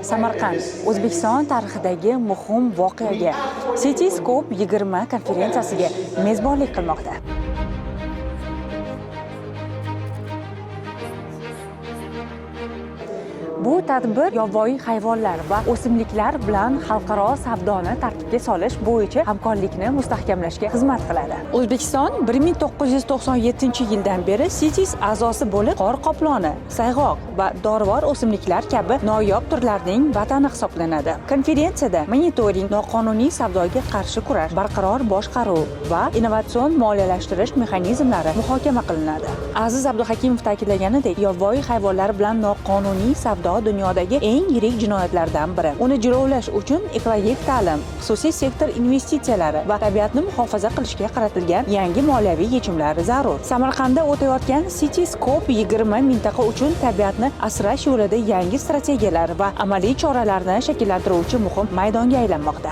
Samarqand O'zbekiston tarixidagi muhim voqeaga Cityscope 20 konferensiyasiga mezbonlik qilmoqda. Bu tadbir yovvoyi hayvonlar va o'simliklar bilan xalqaro savdoni tartibga solish bo'yicha hamkorlikni mustahkamlashga xizmat qiladi. O'zbekiston 1997-yildan beri CITES a'zosi bo'lib, qor qoploni, sayg'oq va dorivor o'simliklar kabi noyob turlarning vatani hisoblanadi. Konferensiyada monitoring, noqonuniy savdoga qarshi kurash, barqaror boshqaruv va innovatsion moliyalashtirish mexanizmlari muhokama qilinadi. Aziz Abduhakimov ta'kidlaganidek, yovvoyi hayvonlar bilan noqonuniy savdo dunyodagi eng yirik jinoyatlardan biri. Uni jilovlash uchun ekologik ta'lim, xususiy sektor investitsiyalari va tabiatni muhofaza qilishga qaratilgan yangi moliyaviy yechimlar zarur. Samarqandda o'tayotgan Cityscope 20 mintaqa uchun tabiatni asrash yo'lida yangi strategiyalar va amaliy choralarni shakllantiruvchi muhim maydonga aylanmoqda.